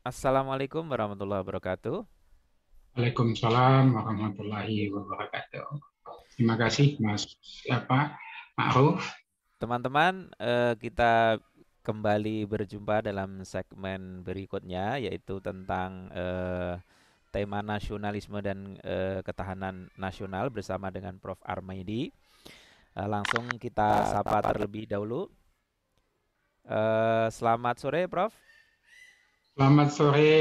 Assalamualaikum warahmatullahi wabarakatuh. Waalaikumsalam warahmatullahi wabarakatuh. Terima kasih Mas Ma'ruf. Teman-teman, kita kembali berjumpa dalam segmen berikutnya, yaitu tentang tema nasionalisme dan ketahanan nasional bersama dengan Prof. Armaidi. Langsung kita sapa terlebih dahulu. Selamat sore, Prof. Selamat sore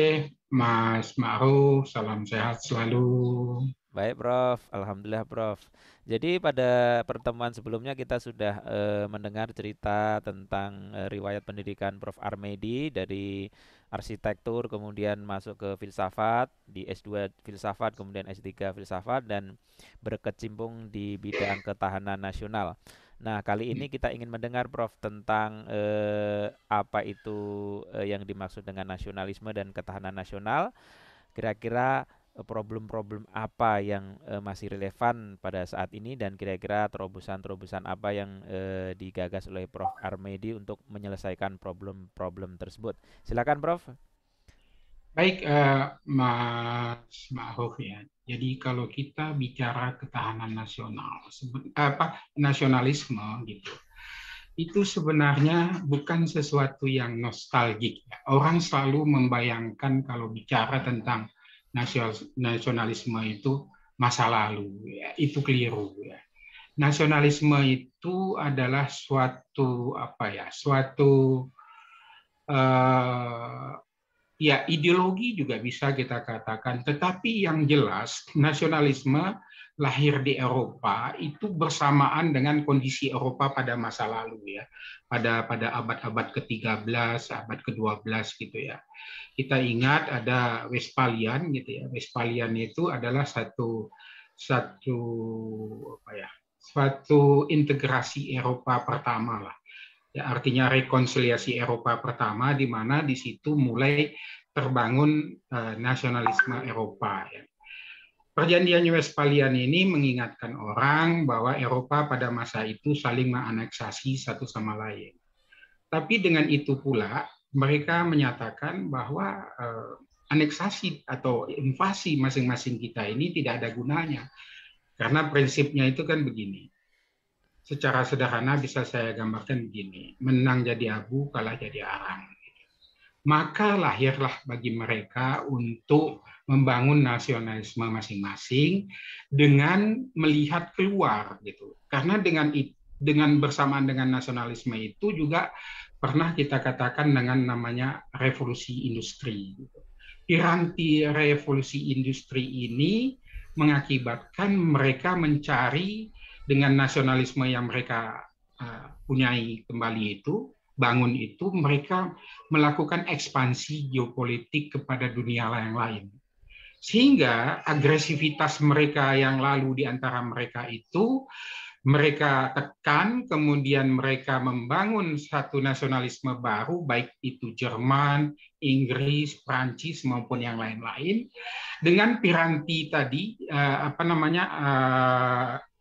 Mas Ma'ruf. Salam sehat selalu. Baik, Prof. Alhamdulillah, Prof. Jadi pada pertemuan sebelumnya kita sudah mendengar cerita tentang riwayat pendidikan Prof. Armedi dari arsitektur, kemudian masuk ke filsafat, di S2 filsafat, kemudian S3 filsafat, dan berkecimpung di bidang ketahanan nasional. Nah, kali ini kita ingin mendengar Prof tentang apa itu yang dimaksud dengan nasionalisme dan ketahanan nasional. Kira-kira problem-problem apa yang masih relevan pada saat ini dan kira-kira terobosan-terobosan apa yang digagas oleh Prof. Armedi untuk menyelesaikan problem-problem tersebut. Silakan, Prof. Baik Mas Ma'ruf ya. Jadi kalau kita bicara ketahanan nasional, nasionalisme gitu, itu sebenarnya bukan sesuatu yang nostalgik, ya. Orang selalu membayangkan kalau bicara tentang nasionalisme itu masa lalu, ya. Itu keliru, ya. Nasionalisme itu adalah suatu apa ya, suatu uh, ya ideologi juga bisa kita katakan, tetapi yang jelas nasionalisme lahir di Eropa itu bersamaan dengan kondisi Eropa pada masa lalu, ya. Pada abad-abad ke-13, abad ke-12 gitu ya. Kita ingat ada Westphalian gitu ya. Westphalian itu adalah satu satu apa ya? Suatu integrasi Eropa pertama lah. Ya, artinya rekonsiliasi Eropa pertama di mana di situ mulai terbangun nasionalisme Eropa, ya. Perjanjian Westphalian ini mengingatkan orang bahwa Eropa pada masa itu saling menganeksasi satu sama lain. Tapi dengan itu pula mereka menyatakan bahwa aneksasi atau invasi masing-masing kita ini tidak ada gunanya. Karena prinsipnya itu kan begini. Secara sederhana bisa saya gambarkan begini. Menang jadi abu, kalah jadi arang. Maka lahirlah bagi mereka untuk membangun nasionalisme masing-masing dengan melihat keluar gitu. Karena dengan bersamaan dengan nasionalisme itu juga pernah kita katakan dengan namanya revolusi industri gitu. Piranti revolusi industri ini mengakibatkan mereka mencari dengan nasionalisme yang mereka punyai kembali itu, bangun itu, mereka melakukan ekspansi geopolitik kepada dunia yang lain. Sehingga agresivitas mereka yang lalu di antara mereka itu mereka tekan, kemudian mereka membangun satu nasionalisme baru, baik itu Jerman, Inggris, Prancis maupun yang lain-lain, dengan piranti tadi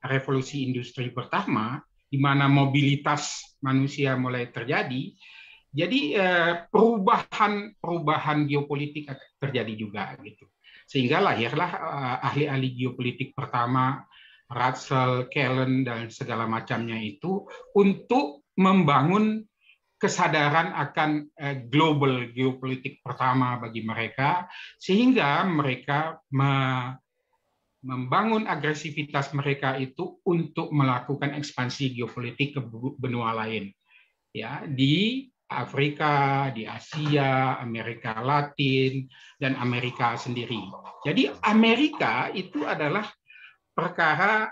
revolusi industri pertama, di mana mobilitas manusia mulai terjadi. Jadi perubahan geopolitik terjadi juga gitu. Sehingga lahirlah ahli-ahli geopolitik pertama, Russell, Kellen dan segala macamnya itu untuk membangun kesadaran akan global geopolitik pertama bagi mereka, sehingga mereka membangun agresivitas mereka itu untuk melakukan ekspansi geopolitik ke benua lain, ya, di Afrika, di Asia, Amerika Latin, dan Amerika sendiri. Jadi Amerika itu adalah perkara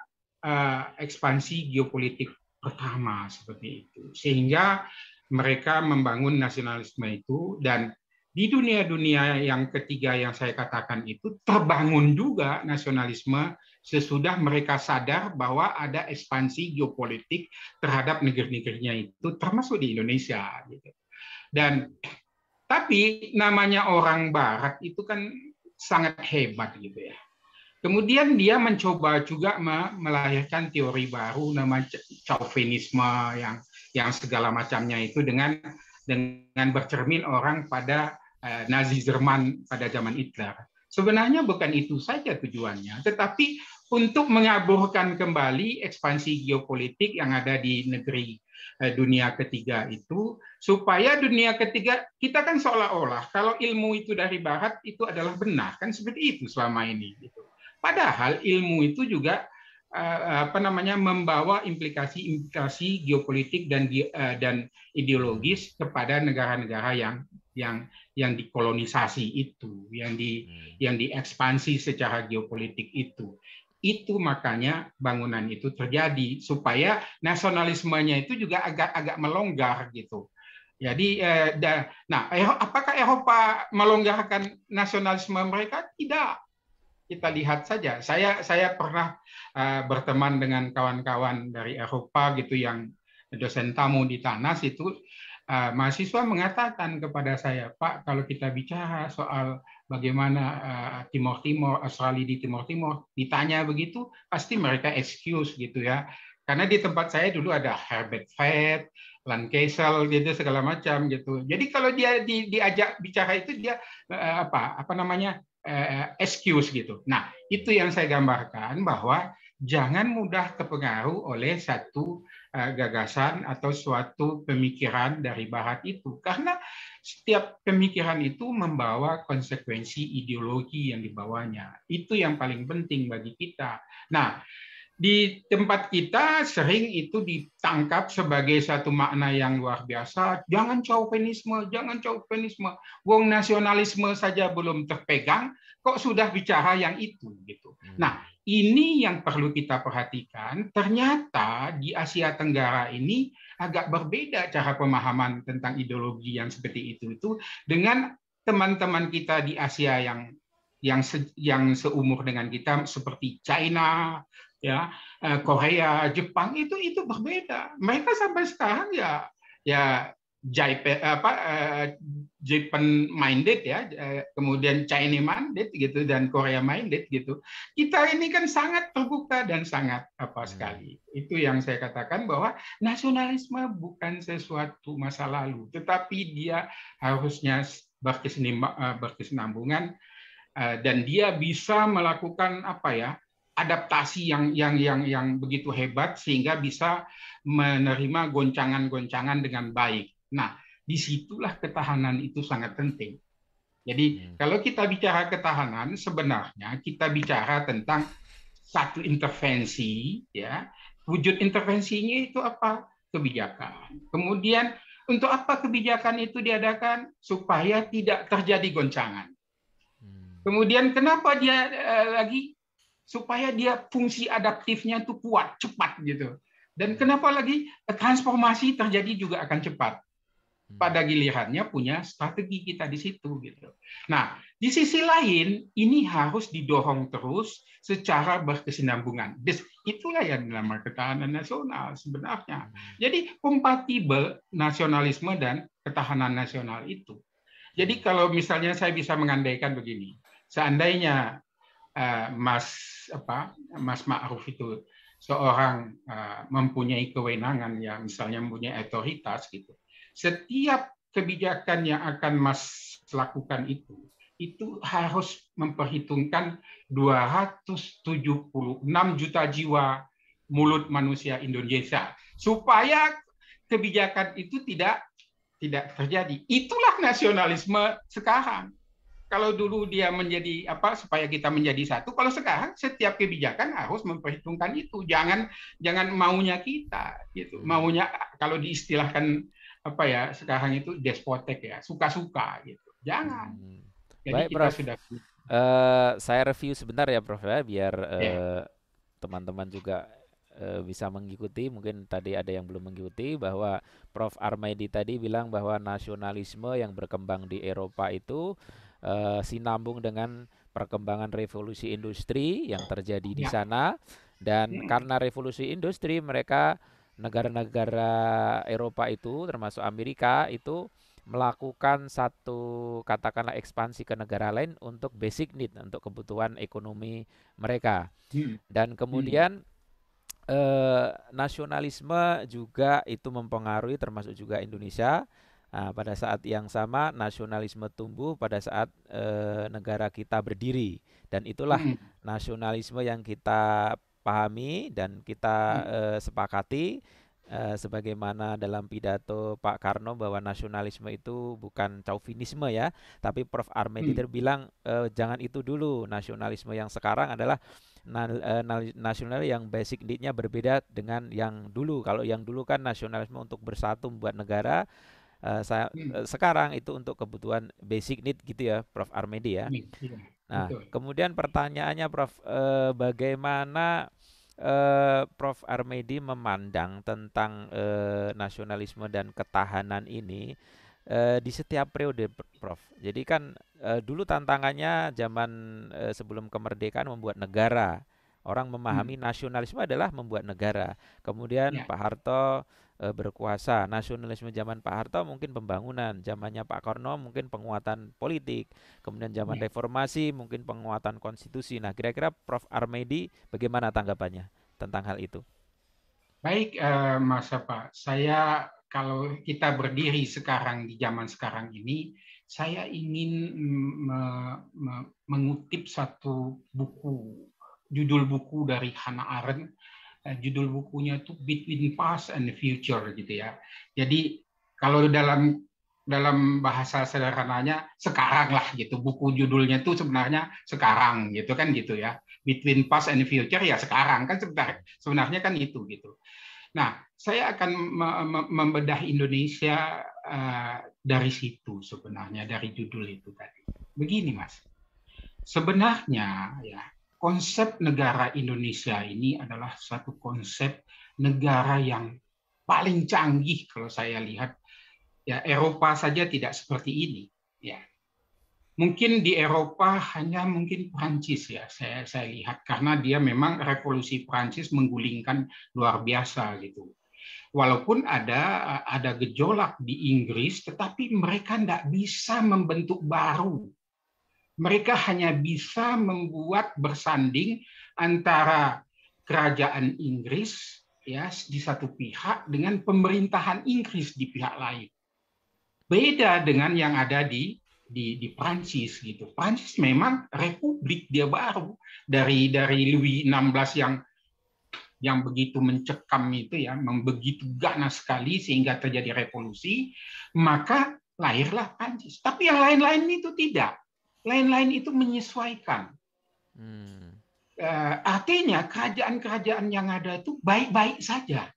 ekspansi geopolitik pertama seperti itu. Sehingga mereka membangun nasionalisme itu, dan di dunia-dunia yang ketiga yang saya katakan itu terbangun juga nasionalisme sesudah mereka sadar bahwa ada ekspansi geopolitik terhadap negeri-negerinya itu, termasuk di Indonesia gitu. Dan tapi namanya orang Barat itu kan sangat hebat gitu ya. Kemudian dia mencoba juga melahirkan teori baru nama chauvinisme yang segala macamnya itu dengan bercermin orang pada Nazi Jerman pada zaman Hitler. Sebenarnya bukan itu saja tujuannya, tetapi untuk mengaburkan kembali ekspansi geopolitik yang ada di negeri dunia ketiga itu, supaya dunia ketiga, kita kan seolah-olah kalau ilmu itu dari barat itu adalah benar, kan seperti itu selama ini gitu. Padahal ilmu itu juga membawa implikasi geopolitik dan ideologis kepada negara-negara yang dikolonisasi itu, yang diekspansi secara geopolitik itu makanya bangunan itu terjadi supaya nasionalismenya itu juga agak melonggar gitu. Jadi, nah, apakah Eropa melonggarkan nasionalisme mereka? Tidak. Kita lihat saja. Saya pernah berteman dengan kawan-kawan dari Eropa gitu yang dosen tamu di TANAS itu, mahasiswa mengatakan kepada saya, Pak, kalau kita bicara soal bagaimana Timor Timur, Australia di Timor Timur, ditanya begitu, pasti mereka excuse gitu ya. Karena di tempat saya dulu ada Herbert Fett, Lancaster gitu segala macam gitu. Jadi kalau dia diajak bicara itu dia apa namanya excuse gitu. Nah, itu yang saya gambarkan bahwa jangan mudah terpengaruh oleh satu gagasan atau suatu pemikiran dari barat itu, karena setiap pemikiran itu membawa konsekuensi ideologi yang dibawanya. Itu yang paling penting bagi kita. Nah, di tempat kita sering itu ditangkap sebagai satu makna yang luar biasa. Jangan chauvinisme. Wong nasionalisme saja belum terpegang, kok sudah bicara yang itu gitu. Nah, ini yang perlu kita perhatikan. Ternyata di Asia Tenggara ini agak berbeda cara pemahaman tentang ideologi yang seperti itu dengan teman-teman kita di Asia yang seumur dengan kita seperti China, ya, Korea, Jepang itu berbeda. Mereka sampai sekarang ya Japan minded ya, kemudian China minded gitu dan Korea minded gitu. Kita ini kan sangat terbuka dan sangat sekali. Itu yang saya katakan bahwa nasionalisme bukan sesuatu masa lalu, tetapi dia harusnya berkesinambungan dan dia bisa melakukan adaptasi yang begitu hebat sehingga bisa menerima goncangan-goncangan dengan baik. Nah, disitulah ketahanan itu sangat penting. Jadi kalau kita bicara ketahanan, sebenarnya kita bicara tentang satu intervensi, ya. Wujud intervensinya itu apa? Kebijakan. Kemudian untuk apa kebijakan itu diadakan? Supaya tidak terjadi goncangan. Kemudian kenapa dia lagi supaya dia fungsi adaptifnya itu kuat, cepat gitu. Dan kenapa lagi transformasi terjadi juga akan cepat. Pada gilirannya punya strategi kita di situ gitu. Nah, di sisi lain ini harus didorong terus secara berkesinambungan. Itulah yang dinamakan ketahanan nasional sebenarnya. Jadi kompatibel nasionalisme dan ketahanan nasional itu. Jadi kalau misalnya saya bisa mengandaikan begini, seandainya Mas Ma'ruf itu seorang mempunyai kewenangan yang misalnya mempunyai otoritas gitu. Setiap kebijakan yang akan Mas lakukan itu harus memperhitungkan 276 juta jiwa mulut manusia Indonesia supaya kebijakan itu tidak terjadi. Itulah nasionalisme sekarang. Kalau dulu dia menjadi supaya kita menjadi satu, kalau sekarang setiap kebijakan harus memperhitungkan itu. Jangan maunya kita gitu. Maunya kalau diistilahkan sekarang itu despotek ya, suka-suka gitu. Jangan. Jadi Baik, kita Prof. sudah Saya review sebentar ya, Prof ya, biar ya. teman-teman juga bisa mengikuti. Mungkin tadi ada yang belum mengikuti bahwa Prof Armedi tadi bilang bahwa nasionalisme yang berkembang di Eropa itu sinambung dengan perkembangan revolusi industri yang terjadi di sana, dan karena revolusi industri mereka negara-negara Eropa itu termasuk Amerika itu melakukan satu katakanlah ekspansi ke negara lain untuk basic need, untuk kebutuhan ekonomi mereka. Dan kemudian nasionalisme juga itu mempengaruhi termasuk juga Indonesia. Nah, pada saat yang sama nasionalisme tumbuh pada saat negara kita berdiri, dan itulah Hmm, nasionalisme yang kita pahami dan kita hmm, sepakati, sebagaimana dalam pidato Pak Karno bahwa nasionalisme itu bukan chauvinisme ya, tapi Prof. Armedi hmm. bilang jangan itu dulu. Nasionalisme yang sekarang adalah nasional yang basic need-nya berbeda dengan yang dulu. Kalau yang dulu kan nasionalisme untuk bersatu membuat negara. Hmm. Sekarang itu untuk kebutuhan basic need gitu ya, Prof. Armedi ya. Iya, Nah, betul. kemudian pertanyaannya, Prof, bagaimana Prof. Armedi memandang tentang nasionalisme dan ketahanan ini di setiap periode, Prof. Jadi kan dulu tantangannya zaman sebelum kemerdekaan membuat negara. Orang Hmm. memahami nasionalisme adalah membuat negara. Kemudian Ya, Pak Harto berkuasa. Nasionalisme zaman Pak Harto mungkin pembangunan, zamannya Pak Karno mungkin penguatan politik. Kemudian zaman ya. reformasi mungkin penguatan konstitusi. Nah, kira-kira Prof. Armedi bagaimana tanggapannya tentang hal itu? Baik, Mas apa? Saya kalau kita berdiri sekarang di zaman sekarang ini, saya ingin mengutip satu buku, judul buku dari Hannah Arendt. Judul bukunya itu Between Past and the Future gitu ya. Jadi kalau dalam dalam bahasa sederhananya sekarang lah gitu. Buku judulnya itu sebenarnya sekarang gitu kan gitu ya. Between Past and the Future ya sekarang kan sebenarnya kan itu gitu. Nah, saya akan membedah Indonesia dari situ sebenarnya dari judul itu tadi. Begini, Mas. Sebenarnya ya konsep negara Indonesia ini adalah satu konsep negara yang paling canggih kalau saya lihat. Ya, Eropa saja tidak seperti ini. Ya, mungkin di Eropa hanya mungkin Prancis ya saya lihat karena dia memang revolusi Prancis menggulingkan luar biasa gitu. Walaupun ada gejolak di Inggris, tetapi mereka tidak bisa membentuk baru. Mereka hanya bisa membuat bersanding antara kerajaan Inggris ya di satu pihak dengan pemerintahan Inggris di pihak lain. Beda dengan yang ada di Prancis gitu. Prancis memang republik dia baru dari Louis XVI yang begitu mencekam itu ya, begitu ganas sekali sehingga terjadi revolusi, maka lahirlah Prancis. Tapi yang lain-lain itu tidak. Lain-lain itu menyesuaikan. Hmm. Artinya kerajaan-kerajaan yang ada itu baik-baik saja.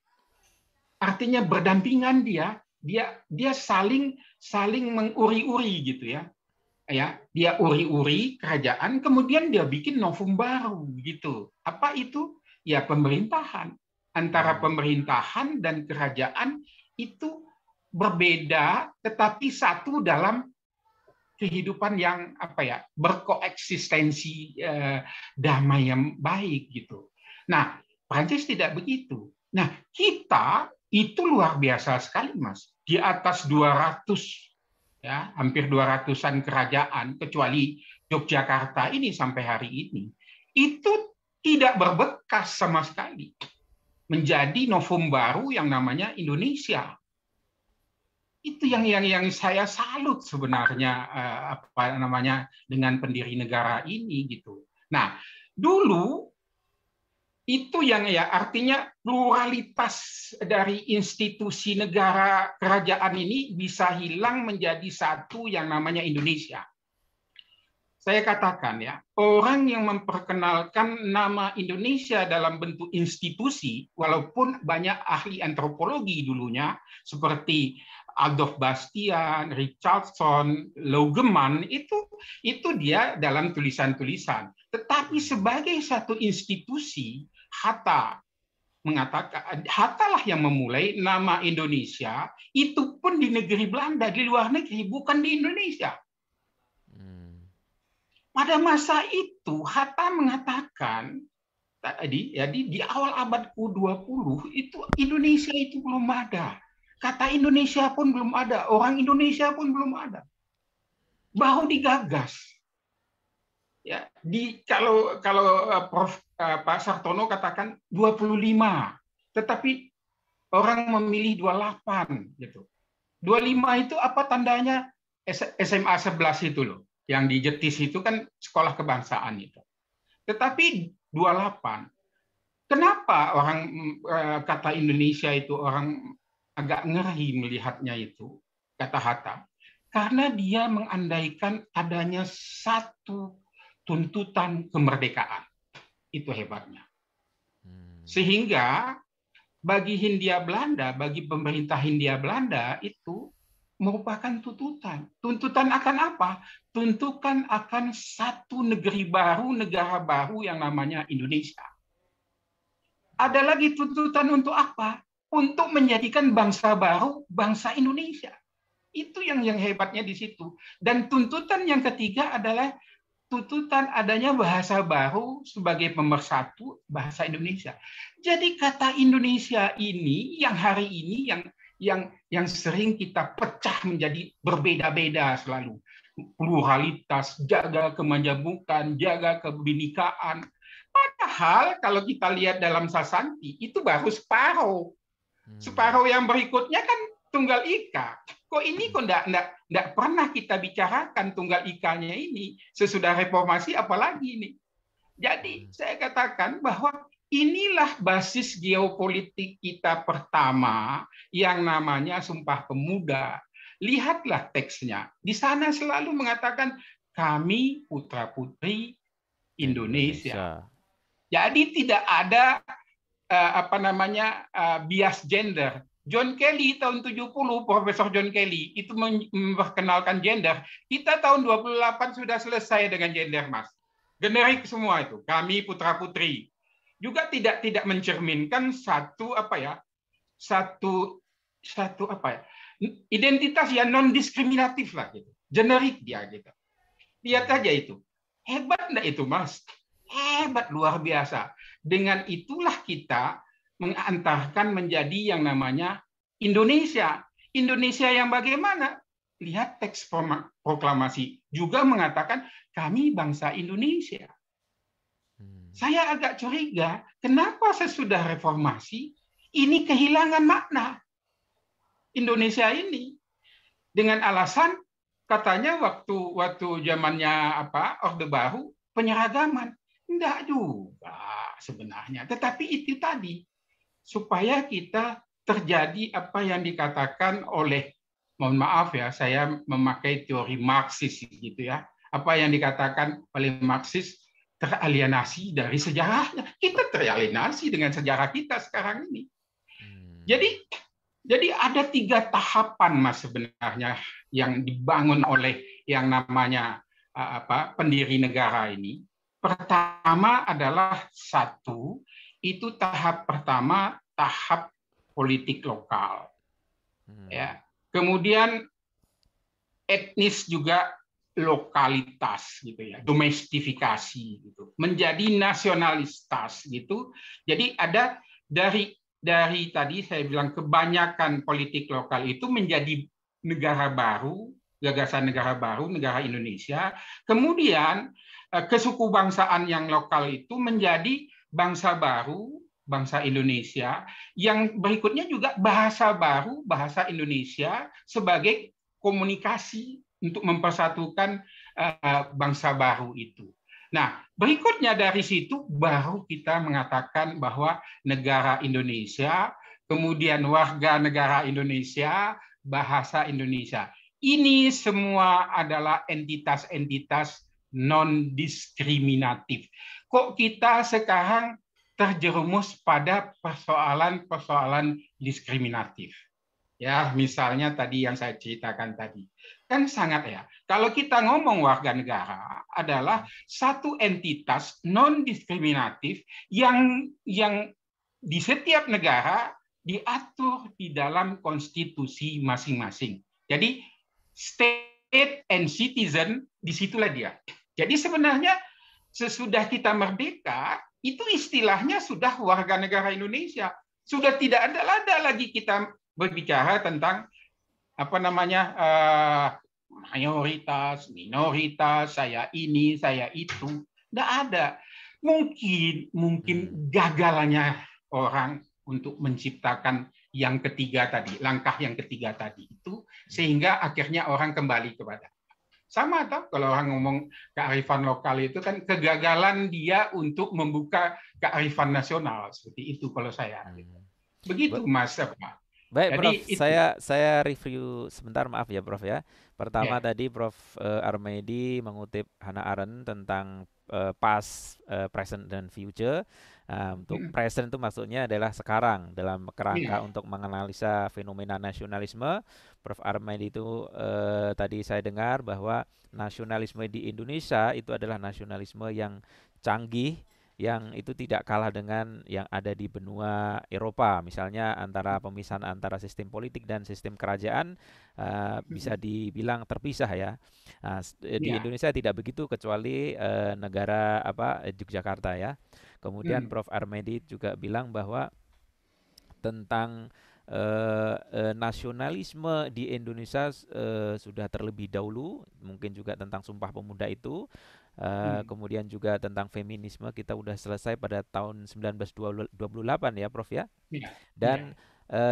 Artinya berdampingan dia saling saling menguri-uri gitu ya. Ya, dia uri-uri kerajaan, kemudian dia bikin novum baru gitu. Apa itu? Ya pemerintahan. Antara Hmm. pemerintahan dan kerajaan itu berbeda, tetapi satu dalam kehidupan yang apa ya berkoeksistensi damai yang baik gitu. Nah, Prancis tidak begitu. Nah, kita itu luar biasa sekali, Mas. Di atas 200 ya, hampir 200-an kerajaan kecuali Yogyakarta ini sampai hari ini itu tidak berbekas sama sekali. Menjadi novum baru yang namanya Indonesia. Itu yang saya salut sebenarnya apa namanya dengan pendiri negara ini gitu. Nah, dulu itu yang ya artinya pluralitas dari institusi negara kerajaan ini bisa hilang menjadi satu yang namanya Indonesia. Saya katakan ya, orang yang memperkenalkan nama Indonesia dalam bentuk institusi, walaupun banyak ahli antropologi dulunya, seperti Adolf Bastian, Richardson, Logeman, itu dia dalam tulisan-tulisan. Tetapi sebagai satu institusi, Hatta mengatakan, Hatta lah yang memulai nama Indonesia, itu pun di negeri Belanda, di luar negeri, bukan di Indonesia. Hmm. Pada masa itu Hatta mengatakan tadi ya di awal abad ke-20 itu Indonesia itu belum ada. Kata Indonesia pun belum ada, orang Indonesia pun belum ada. Baru digagas. Ya, kalau kalau Prof Pak Sartono katakan 25, tetapi orang memilih 28 gitu. 25 itu apa tandanya? SMA 11 itu loh. Yang di Jetis itu kan sekolah kebangsaan itu. Tetapi 28. Kenapa orang kata Indonesia itu orang agak ngeri melihatnya itu, kata Hatta? Karena dia mengandaikan adanya satu tuntutan kemerdekaan. Itu hebatnya. Sehingga bagi Hindia Belanda, bagi pemerintah Hindia Belanda itu merupakan tuntutan. Tuntutan akan apa? Tuntutan akan satu negeri baru, negara baru yang namanya Indonesia. Ada lagi tuntutan untuk apa? Untuk menjadikan bangsa baru, bangsa Indonesia. Itu yang hebatnya di situ. Dan tuntutan yang ketiga adalah tuntutan adanya bahasa baru sebagai pemersatu bahasa Indonesia. Jadi kata Indonesia ini yang hari ini yang sering kita pecah menjadi berbeda-beda selalu. Pluralitas, jaga kemajemukan, jaga kebinekaan. Padahal kalau kita lihat dalam Sasanti itu baru separuh. Separuh yang berikutnya kan Tunggal Ika. Kok ini enggak pernah kita bicarakan Tunggal Ika-nya ini sesudah reformasi apalagi ini. Jadi saya katakan bahwa inilah basis geopolitik kita pertama yang namanya Sumpah Pemuda. Lihatlah teksnya. Di sana selalu mengatakan kami putra-putri Indonesia. Jadi tidak ada bias gender. John Kelly tahun 70, Profesor John Kelly itu memperkenalkan gender. Kita tahun 28 sudah selesai dengan gender, Mas. Generik semua itu. Kami putra-putri. Juga tidak mencerminkan identitas yang non diskriminatif lah gitu. Generik dia gitu. Lihat aja itu. Hebat enggak itu, Mas? Hebat, luar biasa. Dengan itulah kita mengantarkan menjadi yang namanya Indonesia. Indonesia yang bagaimana? Lihat teks proklamasi. Juga mengatakan kami bangsa Indonesia. Saya agak curiga, kenapa sesudah reformasi ini kehilangan makna Indonesia ini? Dengan alasan katanya waktu zamannya Orde Baru penyeragaman. Enggak juga sebenarnya. Tetapi itu tadi supaya kita terjadi apa yang dikatakan oleh, mohon maaf ya, saya memakai teori Marxis gitu ya. Apa yang dikatakan oleh Marxis teralienasi dari sejarahnya. Kita teralienasi dengan sejarah kita sekarang ini. Jadi ada 3 tahapan, Mas, sebenarnya yang dibangun oleh yang namanya pendiri negara ini. Pertama adalah itu tahap pertama, tahap politik lokal. Ya. Kemudian etnis juga lokalitas gitu ya, domestifikasi gitu, menjadi nasionalitas gitu. Jadi ada dari tadi saya bilang kebanyakan politik lokal itu menjadi negara baru, gagasan negara baru, negara Indonesia. Kemudian kesukubangsaan yang lokal itu menjadi bangsa baru, bangsa Indonesia, yang berikutnya juga bahasa baru, bahasa Indonesia sebagai komunikasi untuk mempersatukan bangsa baru itu. Nah, berikutnya dari situ baru kita mengatakan bahwa negara Indonesia, kemudian warga negara Indonesia, bahasa Indonesia. Ini semua adalah entitas-entitas non-diskriminatif. Kok kita sekarang terjerumus pada persoalan-persoalan diskriminatif? Ya, misalnya tadi yang saya ceritakan tadi. Kan sangat ya. Kalau kita ngomong warga negara adalah satu entitas non-diskriminatif yang di setiap negara diatur di dalam konstitusi masing-masing. Jadi state and citizen disitulah dia. Jadi sebenarnya sesudah kita merdeka, itu istilahnya sudah warga negara Indonesia. Sudah tidak ada lagi kita berbicara tentang mayoritas, minoritas, saya ini, saya itu. Tidak ada. Mungkin gagalnya orang untuk menciptakan yang ketiga tadi, langkah yang ketiga tadi itu sehingga akhirnya orang kembali kepada. Sama atau kalau orang ngomong kearifan lokal itu kan kegagalan dia untuk membuka kearifan nasional, seperti itu kalau saya. Begitu Mas. Baik, Jadi Prof. itu. Saya review sebentar, maaf ya, Prof ya. Pertama Ya. tadi Prof Armedi mengutip Hannah Arendt tentang past, present dan future. Untuk present itu maksudnya adalah sekarang dalam kerangka Ya. untuk menganalisa fenomena nasionalisme. Prof Armedi itu tadi saya dengar bahwa nasionalisme di Indonesia itu adalah nasionalisme yang canggih, yang itu tidak kalah dengan yang ada di benua Eropa, misalnya antara pemisahan antara sistem politik dan sistem kerajaan bisa dibilang terpisah ya. Di Ya. Indonesia tidak begitu kecuali negara Yogyakarta ya. Kemudian Prof Armedi juga bilang bahwa tentang nasionalisme di Indonesia sudah terlebih dahulu, mungkin juga tentang Sumpah Pemuda itu. Kemudian juga tentang feminisme kita udah selesai pada tahun 1928 ya Prof ya. Ya. Dan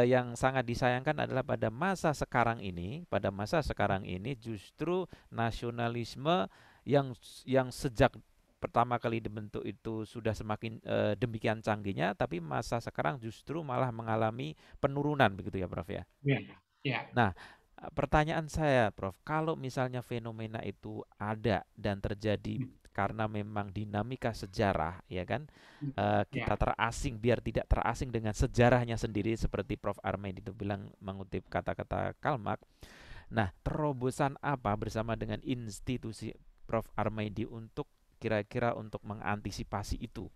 yang sangat disayangkan adalah pada masa sekarang ini justru nasionalisme yang sejak pertama kali dibentuk itu sudah semakin demikian canggihnya, tapi masa sekarang justru malah mengalami penurunan begitu ya Prof ya. Ya. Ya. Nah, pertanyaan saya, Prof, kalau misalnya fenomena itu ada dan terjadi karena memang dinamika sejarah, ya kan, kita terasing, biar tidak terasing dengan sejarahnya sendiri, seperti Prof Armedi itu bilang mengutip kata-kata Karl Marx. Nah, terobosan apa bersama dengan institusi Prof Armedi untuk kira-kira untuk mengantisipasi itu?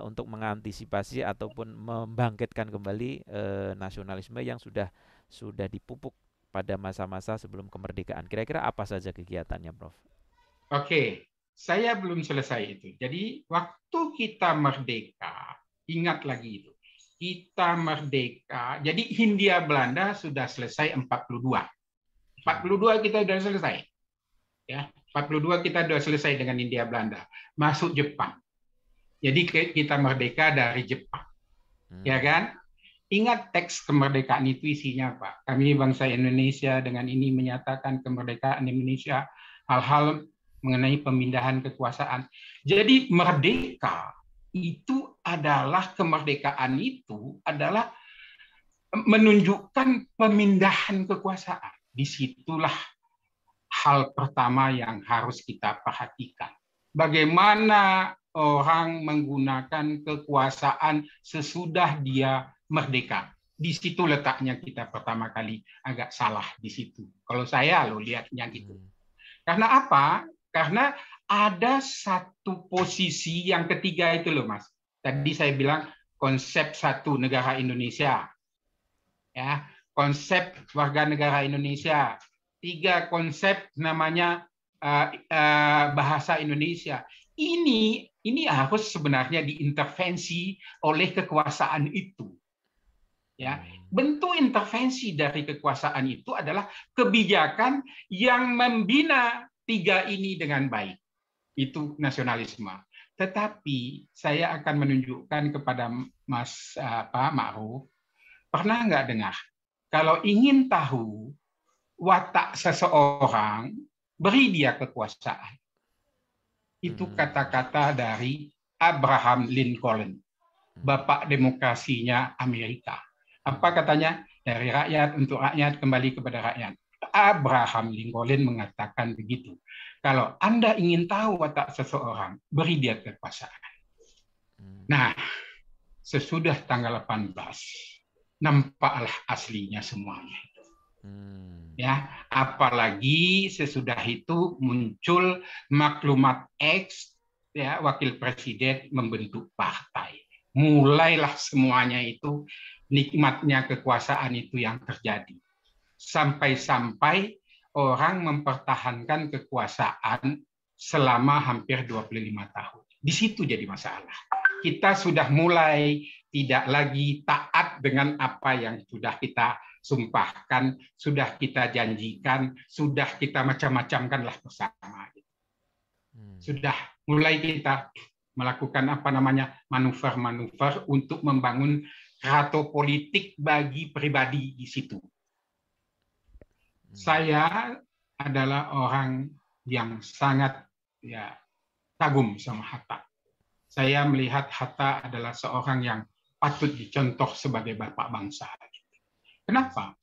Untuk mengantisipasi ataupun membangkitkan kembali nasionalisme yang sudah dipupuk pada masa-masa sebelum kemerdekaan. Kira-kira apa saja kegiatannya, Prof? Oke, saya belum selesai itu. Jadi waktu kita merdeka, ingat lagi itu. Kita merdeka, jadi Hindia Belanda sudah selesai 42. 42 kita sudah selesai. Ya, 42 kita sudah selesai dengan Hindia Belanda. Masuk Jepang. Jadi kita merdeka dari Jepang. Ya kan? Ingat teks kemerdekaan itu isinya apa? Kami bangsa Indonesia dengan ini menyatakan kemerdekaan Indonesia, hal-hal mengenai pemindahan kekuasaan. Jadi merdeka itu adalah, kemerdekaan itu adalah menunjukkan pemindahan kekuasaan. Disitulah hal pertama yang harus kita perhatikan. Bagaimana orang menggunakan kekuasaan sesudah dia merdeka. Di situ letaknya kita pertama kali agak salah di situ. Kalau saya lihatnya gitu. Karena apa? Karena ada satu posisi yang ketiga itu Mas. Tadi saya bilang konsep satu negara Indonesia. Ya, konsep warga negara Indonesia. 3 konsep namanya bahasa Indonesia. Ini harus sebenarnya diintervensi oleh kekuasaan itu. Ya, bentuk intervensi dari kekuasaan itu adalah kebijakan yang membina 3 ini dengan baik. Itu nasionalisme. Tetapi saya akan menunjukkan kepada Mas Ma'ruf, pernah nggak dengar? Kalau ingin tahu watak seseorang, beri dia kekuasaan. Itu kata-kata dari Abraham Lincoln, bapak demokrasinya Amerika. Apa katanya? Dari rakyat untuk rakyat, kembali kepada rakyat. Abraham Lincoln mengatakan begitu. Kalau Anda ingin tahu watak seseorang, beri dia kekuasaan. Nah, sesudah tanggal 18, nampaklah aslinya semuanya. Ya, apalagi sesudah itu muncul maklumat X, ya, wakil presiden membentuk partai. Mulailah semuanya itu, nikmatnya kekuasaan itu yang terjadi. Sampai-sampai orang mempertahankan kekuasaan selama hampir 25 tahun. Di situ jadi masalah. Kita sudah mulai tidak lagi taat dengan apa yang sudah kita sumpahkan, sudah kita janjikan, sudah kita macam-macamkanlah bersama. Sudah mulai kita melakukan manuver-manuver untuk membangun krato politik bagi pribadi di situ. Saya adalah orang yang sangat ya kagum sama Hatta. Saya melihat Hatta adalah seorang yang patut dicontoh sebagai bapak bangsa. Kenapa?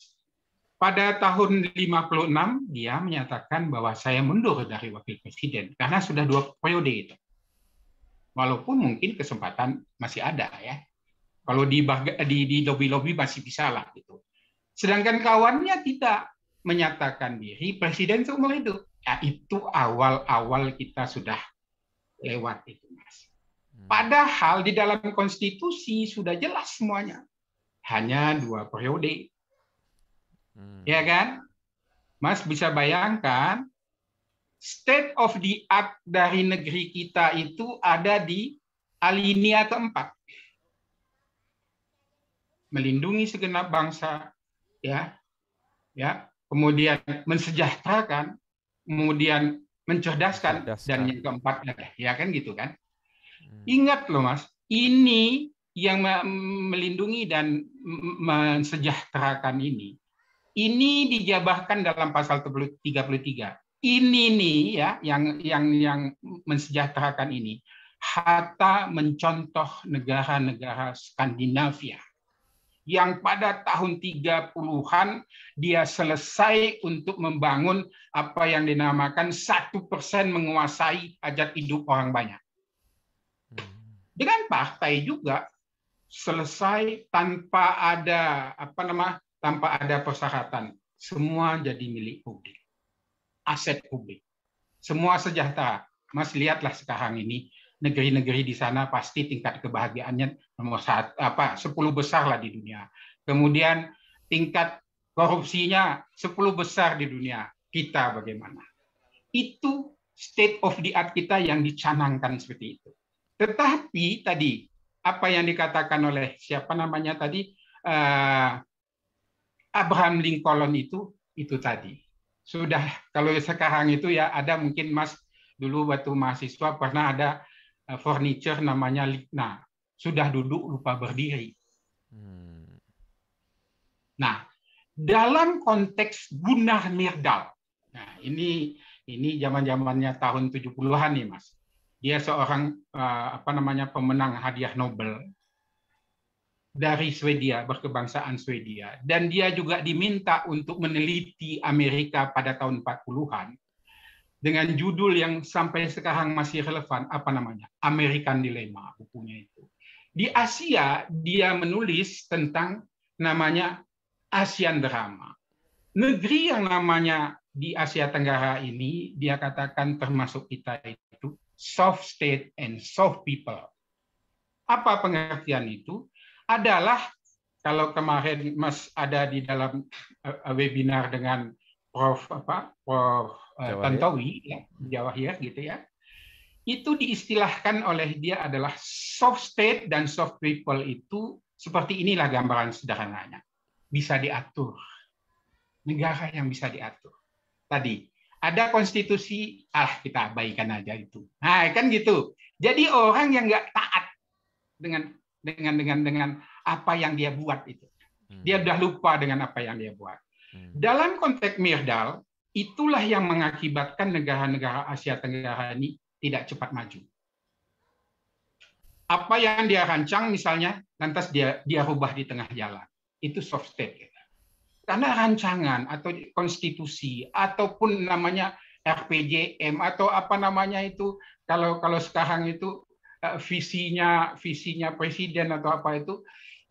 Pada tahun 56 dia menyatakan bahwa saya mundur dari wakil presiden karena sudah 2 periode itu. Walaupun mungkin kesempatan masih ada ya. Kalau di lobby-lobby masih bisa lah gitu. Sedangkan kawannya tidak menyatakan diri presiden seumur hidup. Ya, itu awal-awal kita sudah lewat itu, Mas. Padahal di dalam konstitusi sudah jelas semuanya. Hanya 2 periode. Ya kan? Mas bisa bayangkan state of the art dari negeri kita itu ada di alinea keempat. Melindungi segenap bangsa, ya, kemudian mensejahterakan, kemudian mencerdaskan, dan yang keempat, ya kan gitu kan. Ingat loh Mas, ini yang melindungi dan mensejahterakan ini dijabarkan dalam pasal 33. Ini nih ya yang mensejahterakan ini. Hatta mencontoh negara-negara Skandinavia yang pada tahun 30-an dia selesai untuk membangun apa yang dinamakan 1% menguasai hajat hidup orang banyak. Dengan partai juga selesai tanpa ada tanpa ada persyaratan. Semua jadi milik publik. Aset publik. Semua sejahtera. Mas lihatlah sekarang ini negeri-negeri di sana pasti tingkat kebahagiaannya nomor 10 besar lah di dunia. Kemudian tingkat korupsinya 10 besar di dunia. Kita bagaimana? Itu state of the art kita yang dicanangkan seperti itu. Tetapi tadi apa yang dikatakan oleh siapa namanya tadi Abraham Lincoln itu tadi. Sudah kalau sekarang itu ya ada mungkin Mas dulu waktu mahasiswa pernah ada furniture namanya Ligna. Sudah duduk lupa berdiri. Nah, dalam konteks Gunnar Myrdal. Nah, ini zaman-zamannya tahun 70-an nih, Mas. Dia seorang pemenang hadiah Nobel dari Swedia, berkebangsaan Swedia, dan dia juga diminta untuk meneliti Amerika pada tahun 40-an dengan judul yang sampai sekarang masih relevan, American Dilemma, bukunya itu. Di Asia dia menulis tentang namanya ASEAN Drama. Negeri yang namanya di Asia Tenggara ini dia katakan termasuk kita itu soft state and soft people. Apa pengertian itu? Adalah kalau kemarin Mas ada di dalam webinar dengan Prof. Tantowi, ya, Jawahir gitu ya, itu diistilahkan oleh dia adalah soft state dan soft people itu seperti inilah gambaran sederhananya. Bisa diatur. Negara yang bisa diatur. Tadi ada konstitusi, kita abaikan aja itu. Nah, kan gitu. Jadi orang yang nggak taat dengan apa yang dia buat itu. Dia udah lupa dengan apa yang dia buat. Dalam konteks Myrdal, itulah yang mengakibatkan negara-negara Asia Tenggara ini tidak cepat maju. Apa yang dia rancang misalnya, lantas dia rubah di tengah jalan. Itu soft state. Karena rancangan atau konstitusi ataupun namanya RPJM atau apa namanya itu kalau sekarang itu visinya presiden atau apa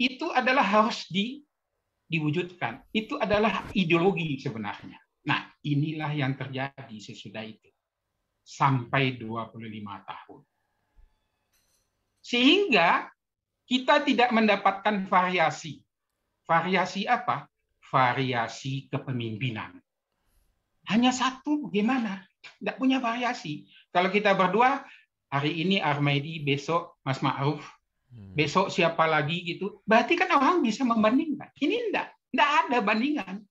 itu adalah harus diwujudkan. Itu adalah ideologi sebenarnya. Nah, inilah yang terjadi sesudah itu. Sampai 25 tahun. Sehingga kita tidak mendapatkan variasi. Variasi apa? Variasi kepemimpinan. Hanya satu, bagaimana? Tidak punya variasi. Kalau kita berdua, hari ini Armedi, besok Mas Ma'ruf, besok siapa lagi gitu, berarti kan orang bisa membandingkan. Ini tidak ada bandingan.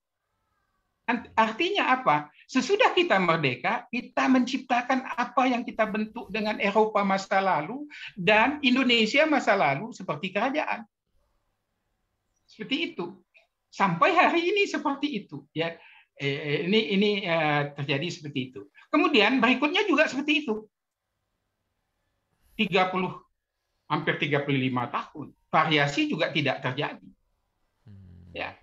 Artinya apa? Sesudah kita merdeka, kita menciptakan apa yang kita bentuk dengan Eropa masa lalu dan Indonesia masa lalu seperti kerajaan. Seperti itu. Sampai hari ini seperti itu, ya. Ini terjadi seperti itu. Kemudian berikutnya juga seperti itu. 30 hampir 35 tahun. Variasi juga tidak terjadi. Ya.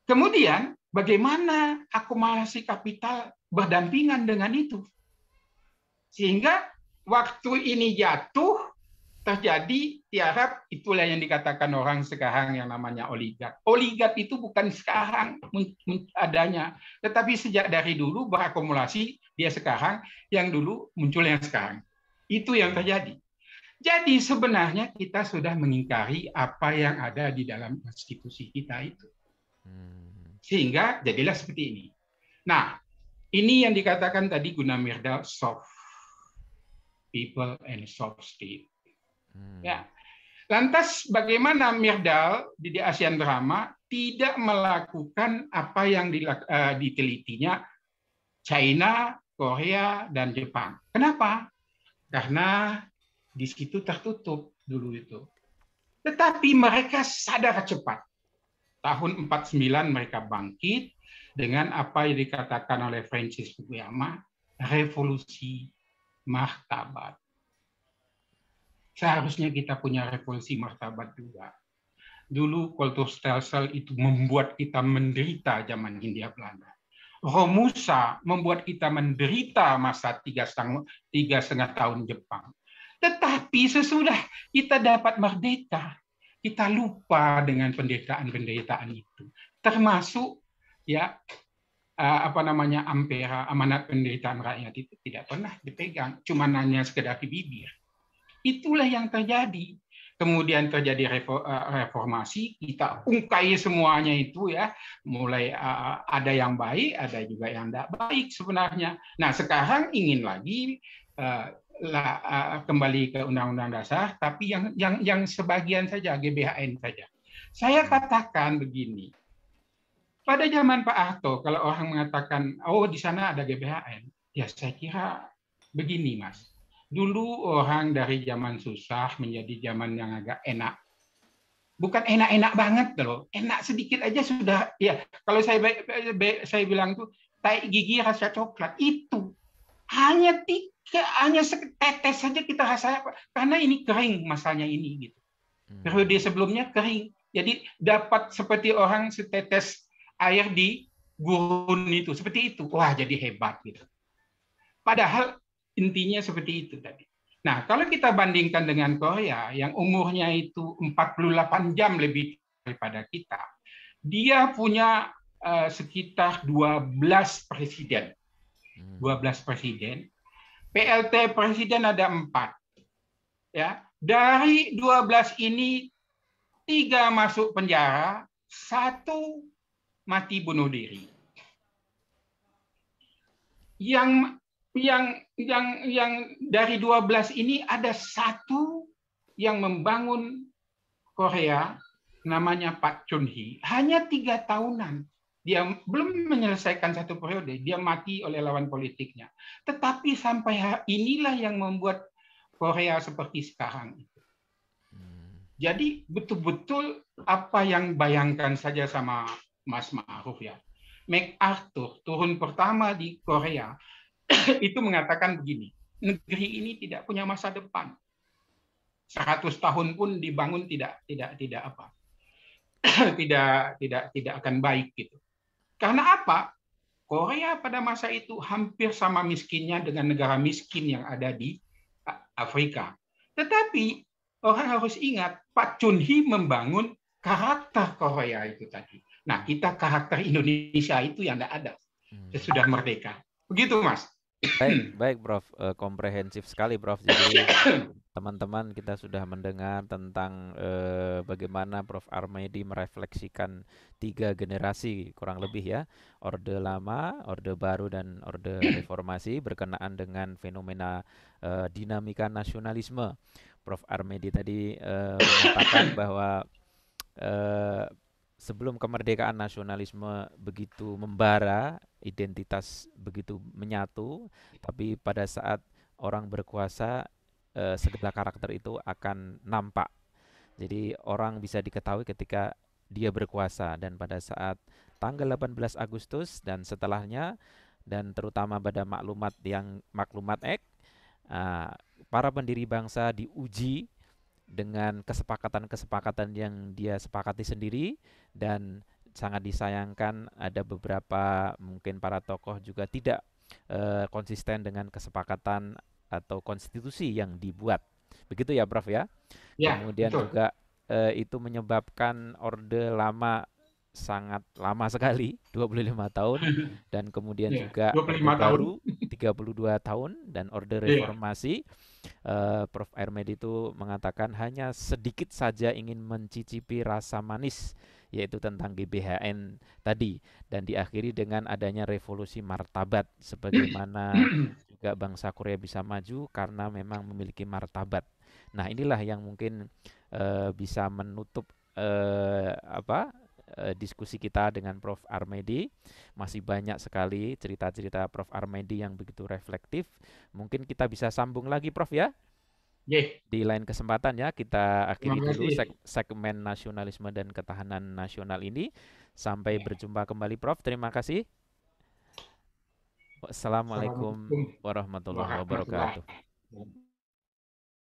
Kemudian bagaimana akumulasi kapital berdampingan dengan itu? Sehingga waktu ini jatuh terjadi tiarap, itulah yang dikatakan orang sekarang yang namanya oligark. Oligark itu bukan sekarang adanya, tetapi sejak dari dulu berakumulasi dia sekarang, yang dulu muncul yang sekarang. Itu yang terjadi. Jadi sebenarnya kita sudah mengingkari apa yang ada di dalam konstitusi kita itu. Sehingga jadilah seperti ini. Nah, ini yang dikatakan tadi Guna Myrdal, soft people and soft state. Ya. Lantas bagaimana Myrdal di ASEAN Drama tidak melakukan apa yang ditelitinya China, Korea, dan Jepang? Kenapa? Karena di situ tertutup dulu itu. Tetapi mereka sadar cepat. Tahun 49 mereka bangkit dengan apa yang dikatakan oleh Francis Fukuyama, revolusi martabat. Seharusnya kita punya revolusi martabat juga. Dulu kultur stelsel itu membuat kita menderita zaman Hindia Belanda. Romusa membuat kita menderita masa 3,5 tahun Jepang. Tetapi sesudah kita dapat merdeka, kita lupa dengan penderitaan-penderitaan itu. Termasuk ya Ampera, amanat penderitaan rakyat itu tidak pernah dipegang, cuma hanya sekedar di bibir. Itulah yang terjadi. Kemudian terjadi reformasi, kita ungkai semuanya itu ya, mulai ada yang baik, ada juga yang tidak baik sebenarnya. Nah sekarang ingin lagi kembali ke Undang-Undang Dasar, tapi yang sebagian saja, GBHN saja. Saya katakan begini, pada zaman Pak Harto, kalau orang mengatakan, oh di sana ada GBHN, ya saya kira begini Mas. Dulu orang dari zaman susah menjadi zaman yang agak enak. Bukan enak-enak banget loh, enak sedikit aja sudah. Ya, kalau saya bilang tuh tai gigi rasa coklat itu hanya setetes saja kita rasa, karena ini kering masanya ini gitu. Periode sebelumnya kering, jadi dapat seperti orang setetes air di gurun itu, seperti itu. Wah jadi hebat gitu. Padahal intinya seperti itu tadi. Nah, kalau kita bandingkan dengan Korea yang umurnya itu 48 jam lebih daripada kita, dia punya sekitar 12 presiden. 12 presiden. PLT presiden ada 4. Ya, dari 12 ini 3 masuk penjara, 1 mati bunuh diri. Yang dari 12 ini ada 1 yang membangun Korea, namanya Pak Chun-hee, hanya 3 tahunan. Dia belum menyelesaikan 1 periode, dia mati oleh lawan politiknya. Tetapi sampai inilah yang membuat Korea seperti sekarang. Jadi betul-betul apa yang bayangkan saja sama Mas Ma'ruf ya. MacArthur turun pertama di Korea itu mengatakan begini, negeri ini tidak punya masa depan. 100 tahun pun dibangun tidak akan baik gitu. Karena apa? Korea pada masa itu hampir sama miskinnya dengan negara miskin yang ada di Afrika. Tetapi orang harus ingat, Pak Chun-hee membangun karakter Korea itu tadi. Nah, kita karakter Indonesia itu yang tidak ada sesudah merdeka. Begitu, Mas. Baik, Prof. Komprehensif sekali, Prof. Jadi teman-teman kita sudah mendengar tentang bagaimana Prof. Armedi merefleksikan 3 generasi kurang lebih ya, Orde Lama, Orde Baru, dan Orde Reformasi berkenaan dengan fenomena dinamika nasionalisme. Prof. Armedi tadi mengatakan bahwa sebelum kemerdekaan nasionalisme begitu membara, identitas begitu menyatu, tapi pada saat orang berkuasa segala karakter itu akan nampak. Jadi orang bisa diketahui ketika dia berkuasa, dan pada saat tanggal 18 Agustus dan setelahnya, dan terutama pada maklumat Act, ah, para pendiri bangsa diuji dengan kesepakatan-kesepakatan yang dia sepakati sendiri, dan sangat disayangkan ada beberapa mungkin para tokoh juga tidak konsisten dengan kesepakatan atau konstitusi yang dibuat. Begitu ya, Prof ya. Ya, Kemudian betul. juga itu menyebabkan Orde Lama sangat lama sekali, 25 tahun, dan kemudian Ya, juga Orde 25 tahun. Baru 32 tahun, dan Orde Iya. Reformasi. Prof. Ermed itu mengatakan hanya sedikit saja ingin mencicipi rasa manis, yaitu tentang GBHN tadi, dan diakhiri dengan adanya revolusi martabat, sebagaimana juga bangsa Korea bisa maju karena memang memiliki martabat. Nah, inilah yang mungkin bisa menutup diskusi kita dengan Prof. Armedi. Masih banyak sekali cerita-cerita Prof. Armedi yang begitu reflektif. Mungkin kita bisa sambung lagi, Prof ya. Ye, Di lain kesempatan ya, kita terima akhiri dulu kasih. segmen nasionalisme dan ketahanan nasional ini. Sampai Ya, berjumpa kembali, Prof. Terima kasih. Wassalamualaikum Assalamualaikum warahmatullahi warahmatullahi wabarakatuh. wabarakatuh.